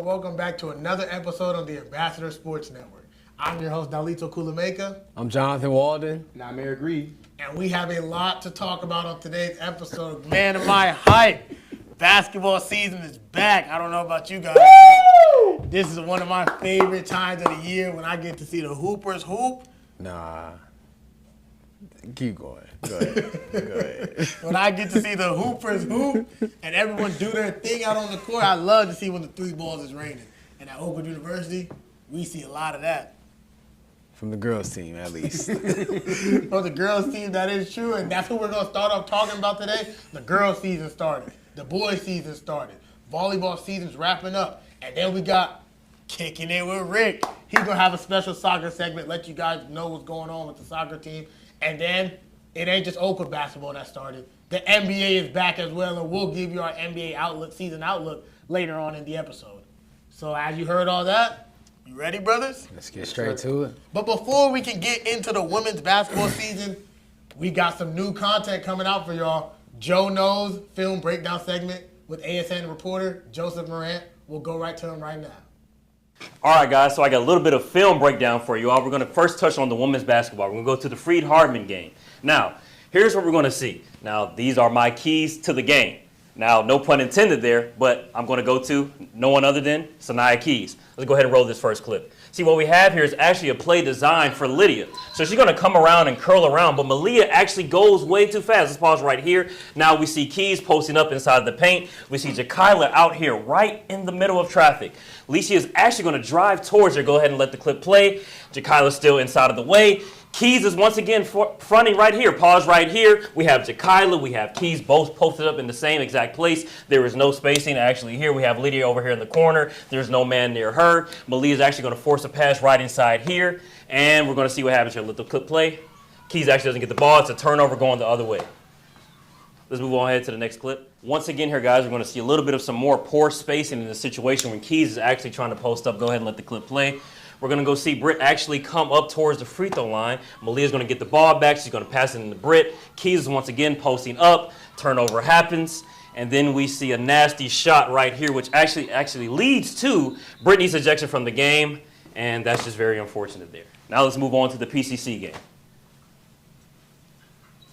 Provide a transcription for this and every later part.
welcome back to another episode of the Ambassador Sports Network. I'm your host, Dalito Kulameka. I'm Jonathan Walden. And I'm Aeric Reid. And we have a lot to talk about on today's episode. Man, am I hype! Basketball season is back. I don't know about you guys. But this is one of my favorite times of the year when I get to see the Hoopers hoop. Nah. Keep going. Go ahead. When I get to see the Hoopers hoop and everyone do their thing out on the court, I love to see when the three balls is raining. And at Oakwood University, we see a lot of that. From the girls' team, at least. From the girls' team, that is true. And that's what we're going to start off talking about today. The girls' season started. The boys' season started. Volleyball season's wrapping up. And then we got Kicking It with Rick. He's going to have a special soccer segment, let you guys know what's going on with the soccer team. And then it ain't just Oakwood basketball that started. The NBA is back as well, and we'll give you our NBA outlook, season outlook later on in the episode. So as you heard all that, you ready, brothers? Let's get straight to it. But before we can get into the women's basketball season, we got some new content coming out for y'all. Joe Knows film breakdown segment with ASN reporter Joseph Morant. We'll go right to him right now. All right, guys, so I got a little bit of film breakdown for you all. We're going to first touch on the women's basketball. We're going to go to the Freed-Hardman game. Now, here's what we're going to see. Now, these are my keys to the game. Now, no pun intended there, but I'm going to go to no one other than Sanaya Keys. Let's go ahead and roll this first clip. See, what we have here is actually a play designed for Lydia. So she's going to come around and curl around, but Malia actually goes way too fast. Let's pause right here. Now we see Keys posting up inside the paint. We see Jakyla out here right in the middle of traffic. Alicia is actually going to drive towards her. Go ahead and let the clip play. Jakyla's still inside of the way. Keys is once again fronting right here. Pause right here. We have Jakyla, we have Keys both posted up in the same exact place. There is no spacing. Actually, here we have Lydia over here in the corner. There's no man near her. Malia is actually going to force a pass right inside here. And we're going to see what happens here. Let the clip play. Keys actually doesn't get the ball. It's a turnover going the other way. Let's move on ahead to the next clip. Once again here, guys, we're going to see a little bit of some more poor spacing in the situation when Keys is actually trying to post up. Go ahead and let the clip play. We're going to go see Britt actually come up towards the free throw line. Malia's going to get the ball back. She's going to pass it into Britt. Keys is once again posting up. Turnover happens. And then we see a nasty shot right here, which actually leads to Brittany's ejection from the game. And that's just very unfortunate there. Now let's move on to the PCC game.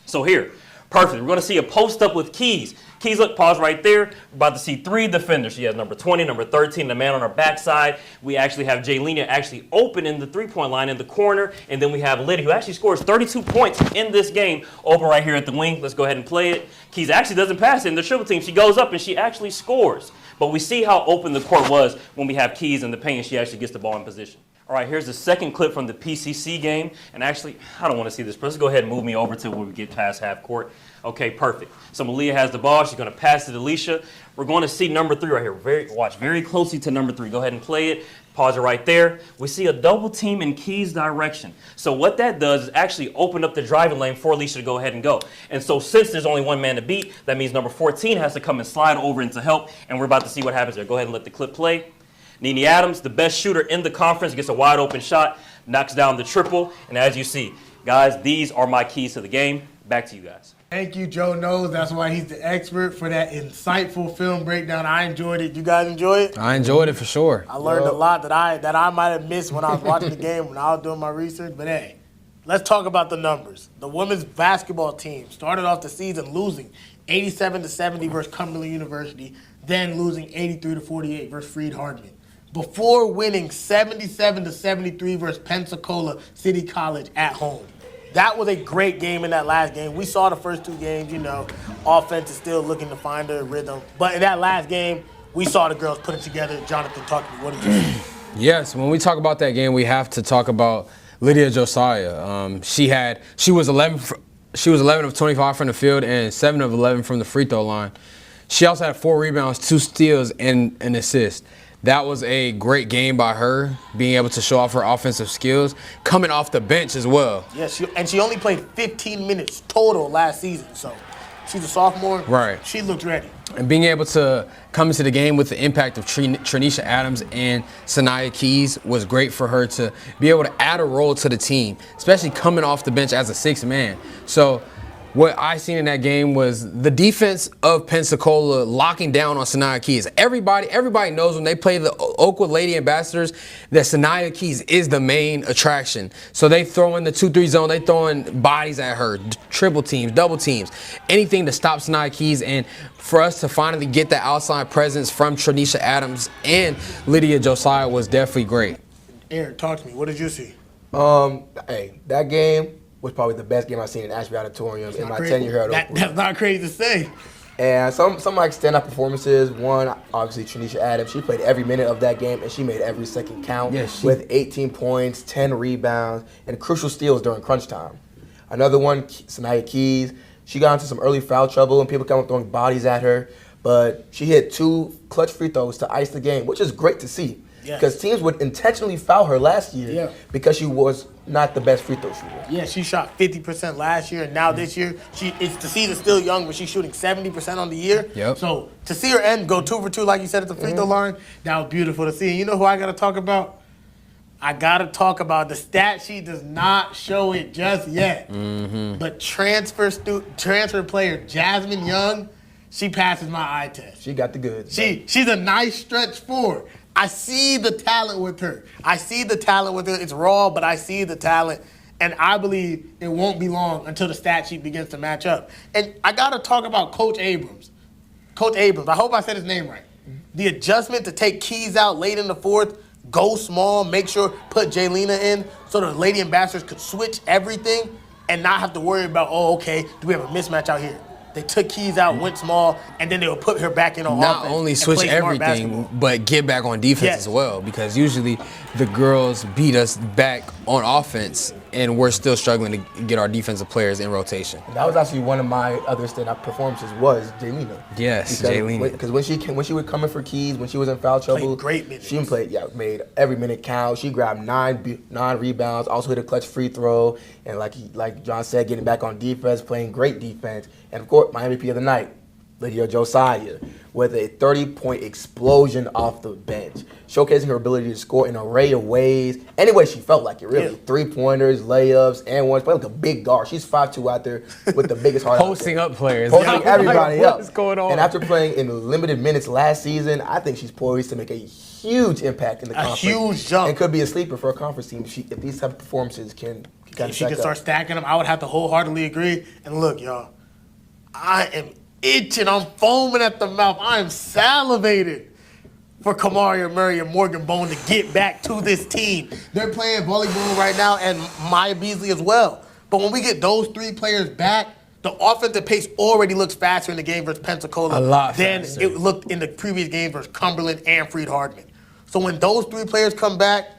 So here, perfect. We're going to see a post up with Keys. Keys, look, pause right there. We're about to see three defenders. She has number 20, number 13, the man on her backside. We actually have Jaylenia actually open in the three-point line in the corner. And then we have Lydia, who actually scores 32 points in this game, open right here at the wing. Let's go ahead and play it. Keys actually doesn't pass it in the triple team. She goes up and she actually scores. But we see how open the court was when we have Keys in the paint and she actually gets the ball in position. All right, here's the second clip from the PCC game. And actually, I don't want to see this, but let's go ahead and move me over to where we get past half court. Okay, perfect. So Malia has the ball. She's going to pass it to Alicia. We're going to see number 3 right here. Watch very closely to number 3. Go ahead and play it. Pause it right there. We see a double team in Keys' direction. So what that does is actually open up the driving lane for Alicia to go ahead and go. And so since there's only one man to beat, that means number 14 has to come and slide over into help. And we're about to see what happens there. Go ahead and let the clip play. Nene Adams, the best shooter in the conference, gets a wide open shot, knocks down the triple. And as you see, guys, these are my keys to the game. Back to you guys. Thank you, Joe Knows. That's why he's the expert for that insightful film breakdown. I enjoyed it. You guys enjoy it? I enjoyed it for sure. I learned a lot that I might have missed when I was watching the game, when I was doing my research. But hey, let's talk about the numbers. The women's basketball team started off the season losing 87-70 versus Cumberland University, then losing 83-48 versus Freed-Hardman, before winning 77-73 versus Pensacola City College at home. That was a great game in that last game. We saw the first 2 games, offense is still looking to find their rhythm. But in that last game, we saw the girls put it together. Jonathan, talk to me. What did you see? Yes, when we talk about that game, we have to talk about Lydia Josiah. She was 11 of 25 from the field and 7 of 11 from the free throw line. She also had 4 rebounds, 2 steals, and an assist. That was a great game by her, being able to show off her offensive skills, coming off the bench as well. Yes, and she only played 15 minutes total last season, so she's a sophomore. Right. She looked ready. And being able to come into the game with the impact of Trinisha Adams and Sanaya Keys was great for her to be able to add a role to the team, especially coming off the bench as a 6th man. So what I seen in that game was the defense of Pensacola locking down on Sanaya Keys. Everybody knows when they play the Oakwood Lady Ambassadors that Sanaya Keys is the main attraction. So they throw in the 2-3 zone, they throwing bodies at her, triple teams, double teams, anything to stop Sanaya Keys. And for us to finally get the outside presence from Tranisha Adams and Lydia Josiah was definitely great. Aeric, talk to me. What did you see? Hey, that game was probably the best game I've seen in Ashby Auditorium in my tenure here at Oakwood. That's not crazy to say. And some of my standout performances, one, obviously, Tranisha Adams. She played every minute of that game, and she made every second count with 18 points, 10 rebounds, and crucial steals during crunch time. Another one, Sanaya Keys. She got into some early foul trouble, and people kept throwing bodies at her. But she hit 2 clutch free throws to ice the game, which is great to see. Because teams would intentionally foul her last year because she was not the best free throw shooter. Yeah, she shot 50% last year, and now this year, it's the season's still young, but she's shooting 70% on the year. Yep. So to see her end go 2 for 2, like you said, at the free throw line, that was beautiful to see. And you know who I got to talk about? I got to talk about the stat sheet does not show it just yet. But transfer player Jasmine Young, she passes my eye test. She got the goods. She's a nice stretch forward. I see the talent with her. It's raw, but I see the talent. And I believe it won't be long until the stat sheet begins to match up. And I got to talk about Coach Abrams. Coach Abrams, I hope I said his name right. The adjustment to take Keys out late in the fourth, go small, make sure, put Jaylena in so the Lady Ambassadors could switch everything and not have to worry about, do we have a mismatch out here? They took Keys out, went small, and then they would put her back in on offense. Not only switch everything, but get back on defense as well. Because usually the girls beat us back on offense, and we're still struggling to get our defensive players in rotation. That was actually one of my other standout performances was Jaylena. Yes, Jaylena. Because when she would come in for Keys, when she was in foul trouble, great minutes. She made every minute count. She grabbed 9 rebounds, also hit a clutch free throw, and like John said, getting back on defense, playing great defense. And of course, my MVP of the night, Lydia Josiah, with a 30-point explosion off the bench, showcasing her ability to score in an array of ways, any way she felt like it, really. Yeah. 3-pointers, layups, and ones. Playing like a big guard. She's 5'2" out there with the biggest heart. Posting up players. Posting everybody up. What's going on? And after playing in limited minutes last season, I think she's poised to make a huge impact in the conference. A huge jump. And could be a sleeper for a conference team if these type of performances can if she could start stacking them, I would have to wholeheartedly agree. And look, y'all, I am itching. I'm foaming at the mouth. I am salivated for Kamaria Murray and Morgan Bone to get back to this team. They're playing volleyball right now, and Maya Beasley as well. But when we get those 3 players back, the offensive pace already looks faster in the game versus Pensacola than it looked in the previous game versus Cumberland and Freed Hardman. So when those 3 players come back,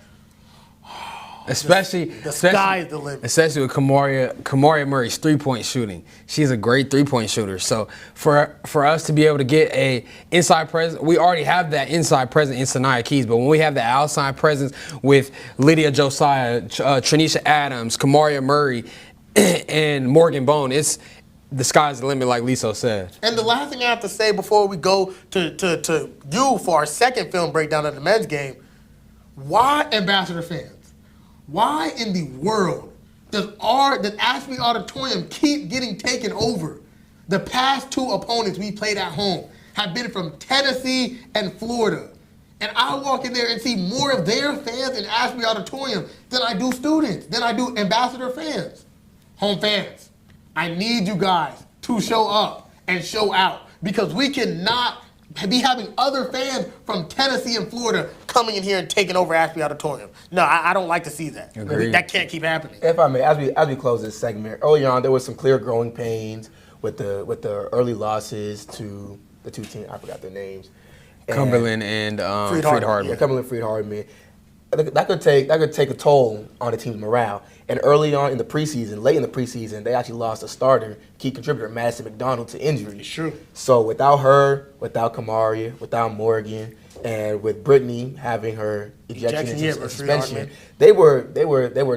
Especially the sky is the limit. Especially with Kamaria Murray's 3-point shooting. She's a great 3-point shooter. So for us to be able to get a inside presence, we already have that inside presence in Sanaya Keys, but when we have the outside presence with Lydia Josiah, Tranisha Adams, Kamaria Murray, and Morgan Bone, the sky's the limit, like Liso said. And the last thing I have to say before we go to you for our second film breakdown of the men's game, why Ambassador fans? Why in the world does Ashby Auditorium keep getting taken over? The past 2 opponents we played at home have been from Tennessee and Florida. And I walk in there and see more of their fans in Ashby Auditorium than I do students, than I do Ambassador fans. Home fans, I need you guys to show up and show out because we cannot be having other fans from Tennessee and Florida coming in here and taking over Ashby Auditorium. No, I don't like to see that. Agreed. That can't keep happening. If I may, as we close this segment, early on there was some clear growing pains with the early losses to the 2 teams. I forgot their names. Cumberland and Freed Hardman. Yeah, Cumberland, Freed Hardman. That could take a toll on the team's morale. And early on in the preseason, late in the preseason, they actually lost a starter, key contributor, Madison McDonald, to injury. It's true. So without her, without Kamaria, without Morgan, and with Brittany having her ejection into suspension, they were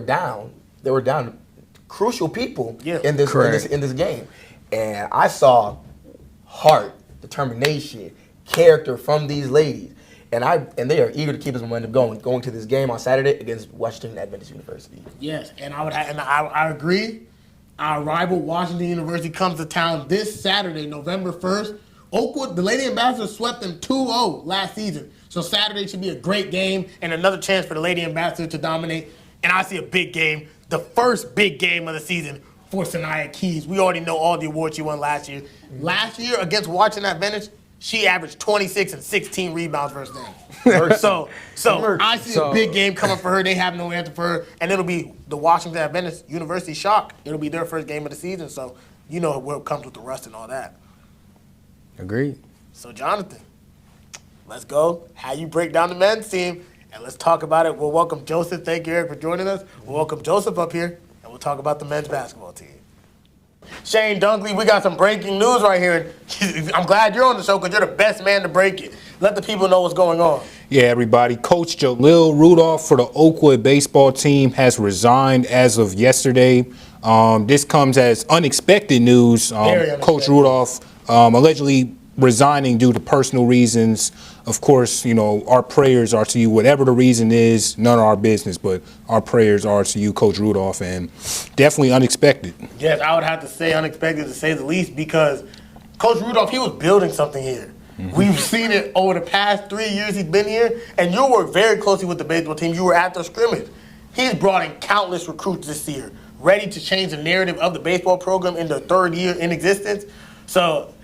down. They were down crucial people in this game. And I saw heart, determination, character from these ladies. And they are eager to keep this momentum going to this game on Saturday against Washington Adventist University. Yes, and I agree. Our rival Washington University comes to town this Saturday, November 1st. Oakwood, the Lady Ambassadors swept them 2-0 last season. So Saturday should be a great game and another chance for the Lady Ambassadors to dominate. And I see a big game, the first big game of the season for Sanaya Keys. We already know all the awards she won last year. Last year against Washington Advantage, she averaged 26 and 16 rebounds versus them. so I see a big game coming for her. They have no answer for her. And it'll be the Washington Advantage University Shock. It'll be their first game of the season. So you know what comes with the rust and all that. Agreed. So, Jonathan, let's go. How you break down the men's team, and let's talk about it. We'll welcome Joseph. Thank you, Eric, for joining us. We'll welcome Joseph up here, and we'll talk about the men's basketball team. Shane Dunkley, we got some breaking news right here. I'm glad you're on the show because you're the best man to break it. Let the people know what's going on. Yeah, everybody. Coach Jalil Rudolph for the Oakwood baseball team has resigned as of yesterday. This comes as unexpected news. Coach Rudolph allegedly resigning due to personal reasons. Of course, you know, our prayers are to you. Whatever the reason is, none of our business, but our prayers are to you, Coach Rudolph, and definitely unexpected. Yes, I would have to say unexpected to say the least because Coach Rudolph, he was building something here. We've seen it over the past 3 years he's been here, and you work very closely with the baseball team. You were at the scrimmage. He's brought in countless recruits this year, ready to change the narrative of the baseball program in their third year in existence. So,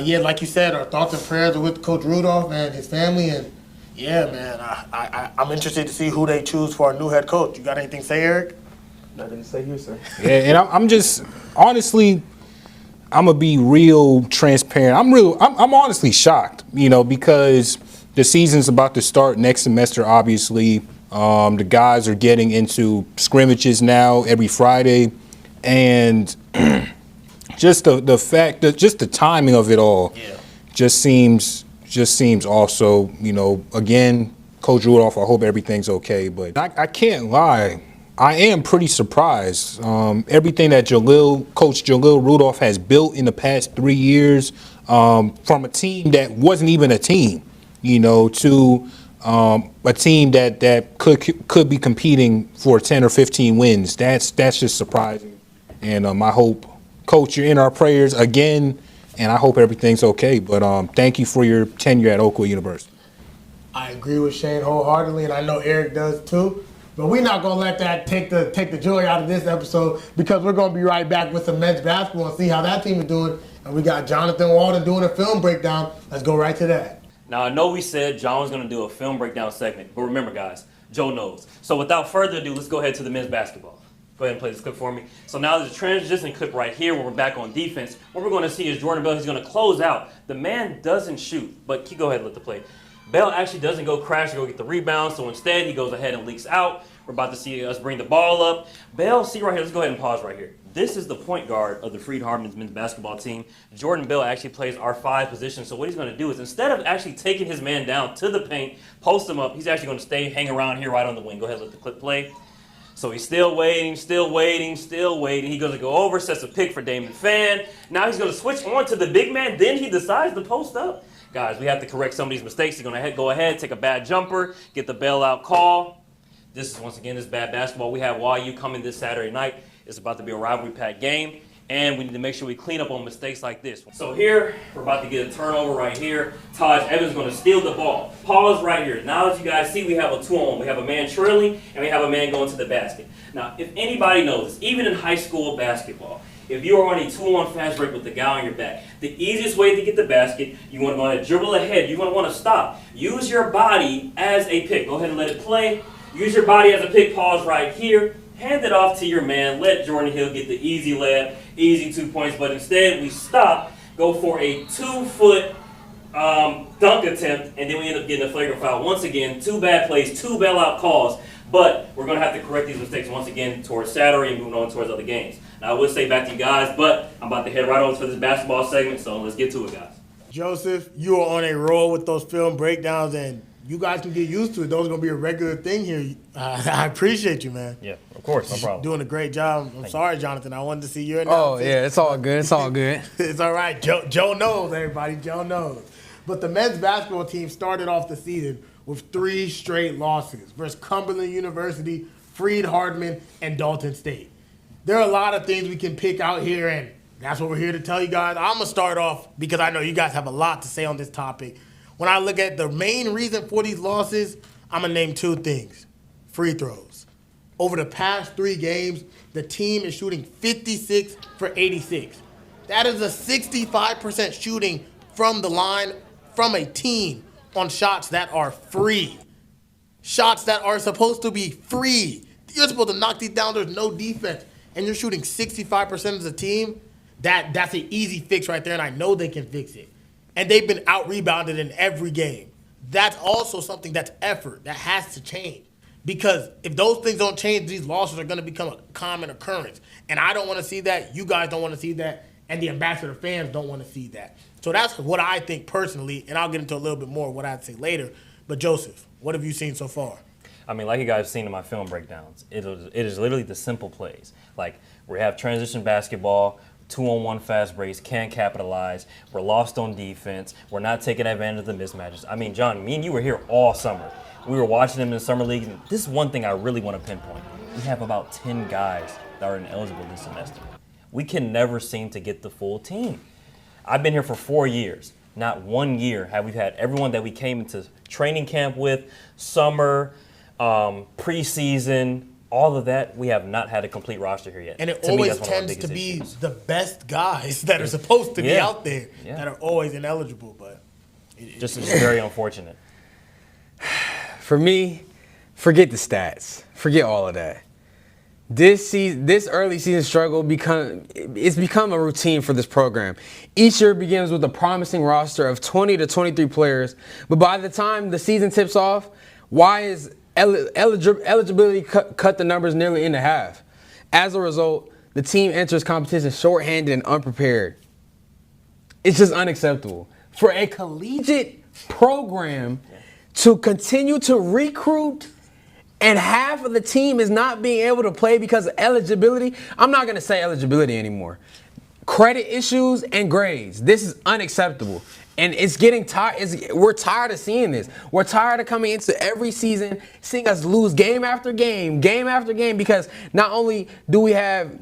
yeah, like you said, our thoughts and prayers are with Coach Rudolph and his family. And, yeah, man, I'm interested to see who they choose for our new head coach. You got anything to say, Eric? Nothing to say here, sir. Yeah, and I'm just, honestly, I'm going to be real transparent. I'm honestly shocked, you know, because the season's about to start next semester, obviously. The guys are getting into scrimmages now every Friday. And just the fact that just the timing of it all just seems also, you know, again, Coach Rudolph, I hope everything's okay. But I can't lie. I am pretty surprised. Everything that Coach Jalil Rudolph has built in the past 3 years, from a team that wasn't even a team, you know, to a team that could be competing for 10 or 15 wins. That's just surprising. And I hope, Coach, you're in our prayers again, and I hope everything's okay. But thank you for your tenure at Oakwood University. I agree with Shane wholeheartedly, and I know Eric does too. But we're not going to let that take the joy out of this episode because we're going to be right back with some men's basketball and see how that team is doing. And we got Jonathan Walden doing a film breakdown. Let's go right to that. Now, I know we said John was going to do a film breakdown segment, but remember, guys, Joe knows. So without further ado, let's go ahead to the men's basketball. Go ahead and play this clip for me. So now there's a transition clip right here where we're back on defense. What we're going to see is Jordan Bell. He's going to close out. The man doesn't shoot, but go ahead and let the play. Bell actually doesn't go crash to go get the rebound, so instead he goes ahead and leaks out. We're about to see us bring the ball up. Bell, see right here, let's go ahead and pause right here. This is the point guard of the Freed-Hardeman's men's basketball team. Jordan Bell actually plays our 5 position, so what he's going to do is instead of actually taking his man down to the paint, post him up, he's actually going to hang around here right on the wing. Go ahead and let the clip play. So he's still waiting. He goes to go over, sets a pick for Damon Fan. Now he's going to switch on to the big man, then he decides to post up. Guys, we have to correct some of these mistakes. He's going to go ahead, take a bad jumper, get the bailout call. This is, once again, this bad basketball. We have YU coming this Saturday night. It's about to be a rivalry-packed game, and we need to make sure we clean up on mistakes like this. So here, we're about to get a turnover right here. Taj Evans is going to steal the ball. Pause right here. Now, as you guys see, we have a 2-on-1. We have a man trailing, and we have a man going to the basket. Now, if anybody knows this, even in high school basketball, if you are on a 2-on fast break with the guy on your back, the easiest way to get the basket, you want to go ahead and dribble ahead. You're going to want to stop. Use your body as a pick. Go ahead and let it play. Use your body as a pick. Pause right here. Hand it off to your man. Let Jordan Hill get the easy layup, easy 2 points. But instead, we stop, go for a 2-foot dunk attempt, and then we end up getting a flagrant foul. Once again, 2 bad plays, 2 bailout calls. But we're going to have to correct these mistakes once again towards Saturday and moving on towards other games. Now, I would say back to you guys, but I'm about to head right over to this basketball segment, so let's get to it, guys. Joseph, you are on a roll with those film breakdowns, and you guys can get used to it. Those are going to be a regular thing here. I appreciate you, man. Yeah, of course, no problem. Doing a great job. I'm sorry, Jonathan. I wanted to see your analysis. Oh, yeah, it's all good. It's all good. It's all right. Joe knows, everybody. Joe knows. But the men's basketball team started off the season with 3 straight losses versus Cumberland University, Freed-Hardeman, and Dalton State. there are a lot of things we can pick out here, and that's what we're here to tell you guys. I'm going to start off because I know you guys have a lot to say on this topic. When I look at the main reason for these losses, I'm going to name 2 things. Free throws. Over the past 3 games, the team is shooting 56 for 86. That is a 65% shooting from the line from a team on shots that are free. Shots that are supposed to be free. You're supposed to knock these down. There's no defense. And you're shooting 65% as a team. That's an easy fix right there, and I know they can fix it. And they've been out-rebounded in every game. That's also something that's effort. That has to change. Because if those things don't change, these losses are going to become a common occurrence. And I don't want to see that. You guys don't want to see that. And the Ambassador fans don't want to see that. So that's what I think personally, and I'll get into a little bit more of what I'd say later. But Joseph, what have you seen so far? I mean, like you guys have seen in my film breakdowns, it is literally the simple plays. Like, we have transition basketball, 2-on-1 fast breaks, can't capitalize, we're lost on defense, we're not taking advantage of the mismatches. I mean, John, me and you were here all summer. We were watching them in the summer league, and this is one thing I really want to pinpoint. We have about 10 guys that are ineligible this semester. We can never seem to get the full team. I've been here for 4 years. Not 1 year have we had everyone that we came into training camp with, summer, preseason, all of that. We have not had a complete roster here yet. And it To me, always that's one of our tends to biggest be issues. the best guys that are supposed to be Yeah. out there that are always ineligible. But Just very unfortunate. For me, forget the stats. Forget all of that. This early season struggle it's become a routine for this program. Each year begins with a promising roster of 20 to 23 players, but by the time the season tips off, why is eligibility cut the numbers nearly into half? As a result, the team enters competition shorthanded and unprepared. It's just unacceptable. For a collegiate program to continue to recruit and half of the team is not being able to play because of eligibility, I'm not going to say eligibility anymore. Credit issues and grades. This is unacceptable. And it's getting tired. We're tired of seeing this. We're tired of coming into every season, seeing us lose game after game after game, because not only do we have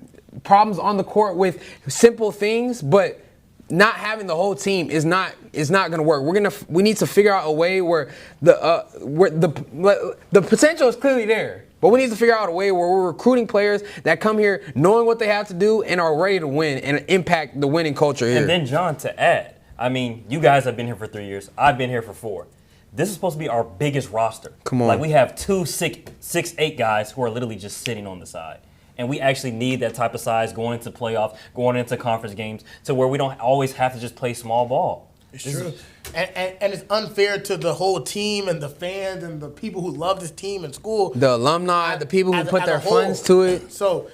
problems on the court with simple things, but not having the whole team is not going to work. We need to figure out a way where the potential is clearly there, but we need to figure out a way where we're recruiting players that come here knowing what they have to do and are ready to win and impact the winning culture here. And then, John, to add, I mean, you guys have been here for 3 years. I've been here for 4. This is supposed to be our biggest roster. Come on. Like, we have 2 6'8" guys who are literally just sitting on the side. And we actually need that type of size going into playoffs, going into conference games, to where we don't always have to just play small ball. it's true. And it's unfair to the whole team and the fans and the people who love this team in school. The alumni, the people who put as their a whole. funds to it. So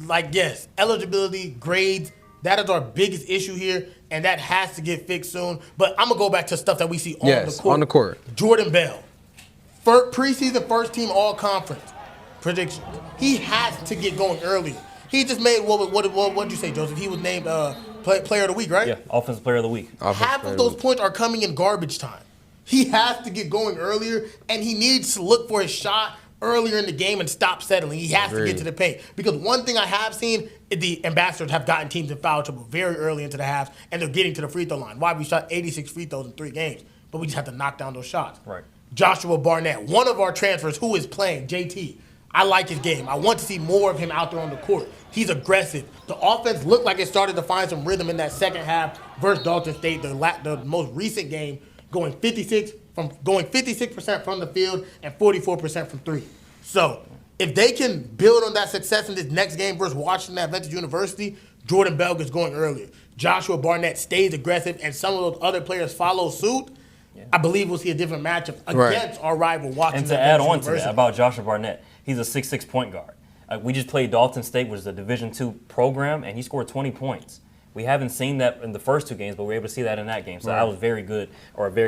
like, yes, eligibility, grades, that is our biggest issue here, and that has to get fixed soon. But I'm going to go back to stuff that we see on the court. On the court. Jordan Bell, preseason first team all-conference prediction. He has to get going earlier. He just made, what did you say, Joseph? He was named player of the week, right? Yeah, offensive player of the week. Half of those points are coming in garbage time. He has to get going earlier, and he needs to look for his shot earlier in the game and stop settling. He has to get to the paint. Because one thing I have seen is the Ambassadors have gotten teams in foul trouble very early into the half, and they're getting to the free throw line. Why? We shot 86 free throws in 3 games, but we just have to knock down those shots. Right. Joshua Barnett, one of our transfers who is playing, JT. I like his game. I want to see more of him out there on the court. He's aggressive. The offense looked like it started to find some rhythm in that second half versus Dalton State, the most recent game, going 56% from the field and 44% from 3. So if they can build on that success in this next game versus Washington Adventist University, Jordan Bell gets going earlier. Joshua Barnett stays aggressive, and some of those other players follow suit. I believe we'll see a different matchup against our rival Washington. And to add on to that about Joshua Barnett, he's a 6'6" point guard. We just played Dalton State, which is a Division II program, and he scored 20 points. We haven't seen that in the first 2 games, but we were able to see that in that game. So I was very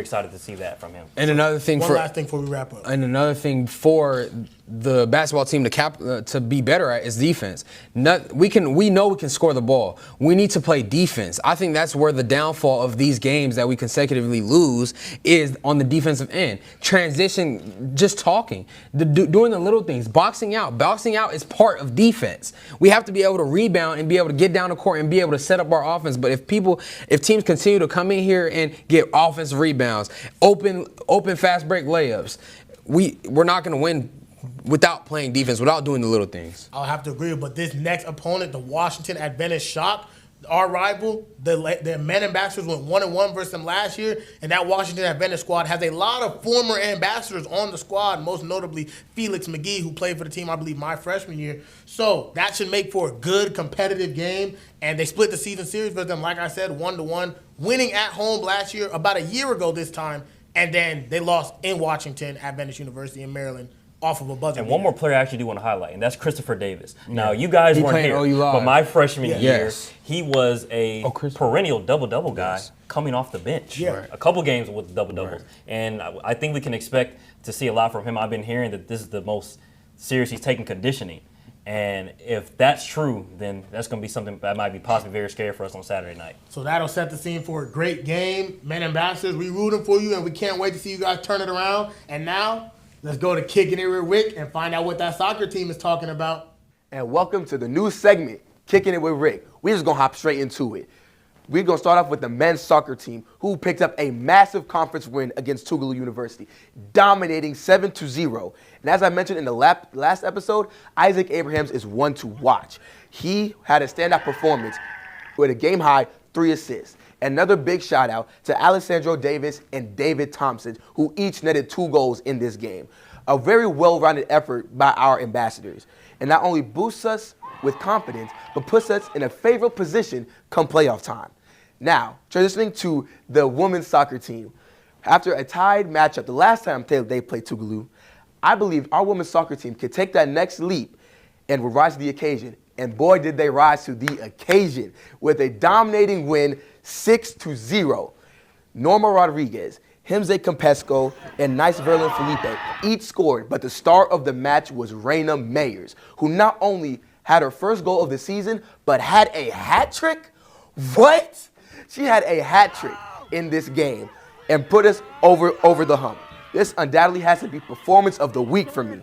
excited to see that from him. And another thing One last thing before we wrap up. And another thing for the basketball team to be better at is defense. We know we can score the ball. We need to play defense. I think that's where the downfall of these games that we consecutively lose is on the defensive end. Transition, just talking, doing the little things, boxing out. Boxing out is part of defense. We have to be able to rebound and be able to get down the court and be able to set up our offense. But if teams continue to come in here and get offensive rebounds, open fast break layups, we're not going to win without playing defense, without doing the little things. I'll have to agree, but this next opponent, the Washington Adventist Shock, our rival, the men ambassadors went 1-1 versus them last year, and that Washington Adventist squad has a lot of former ambassadors on the squad, most notably Felix McGee, who played for the team, I believe, my freshman year. So that should make for a good competitive game, and they split the season series with them, like I said, 1-1, winning at home last year, about a year ago this time, and then they lost in Washington, Adventist University in Maryland, off of a buzzer. And one more player I actually do want to highlight, and that's Christopher Davis. Now, you guys weren't here, but my freshman year, he was a perennial double-double guy coming off the bench. A couple games with double-doubles. And I think we can expect to see a lot from him. I've been hearing that this is the most serious he's taken conditioning. And if that's true, then that's going to be something that might be possibly very scary for us on Saturday night. So that'll set the scene for a great game. Men ambassadors, we rooting for you, and we can't wait to see you guys turn it around. And now, let's go to Kickin It with Rick and find out what that soccer team is talking about. And welcome to the new segment, Kicking It with Rick. We're just going to hop straight into it. We're going to start off with the men's soccer team, who picked up a massive conference win against Tougaloo University, dominating 7-0. And as I mentioned in the last episode, Isaac Abrahams is one to watch. He had a standout performance with a game-high 3 assists. Another big shout out to Alessandro Davis and David Thompson, who each netted 2 goals in this game. A very well-rounded effort by our ambassadors. And not only boosts us with confidence, but puts us in a favorable position come playoff time. Now, transitioning to the women's soccer team. After a tied matchup the last time they played Tougaloo, I believe our women's soccer team could take that next leap and will rise to the occasion. And boy, did they rise to the occasion with a dominating win 6-0. Norma Rodriguez, Himze Campesco, and Nice Verlin Felipe each scored, but the star of the match was Raina Mayers, who not only had her first goal of the season, but had a hat trick? What? She had a hat trick in this game and put us over the hump. This undoubtedly has to be performance of the week for me.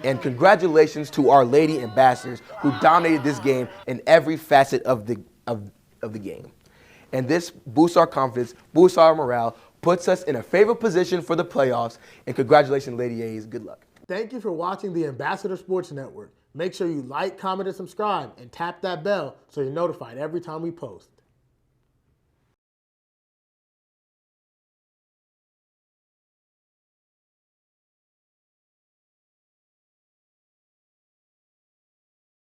And congratulations to our lady ambassadors who dominated this game in every facet of the game. And this boosts our confidence, boosts our morale, puts us in a favorable position for the playoffs. And congratulations, Lady A's. Good luck. Thank you for watching the Ambassador Sports Network. Make sure you like, comment, and subscribe, and tap that bell so you're notified every time we post.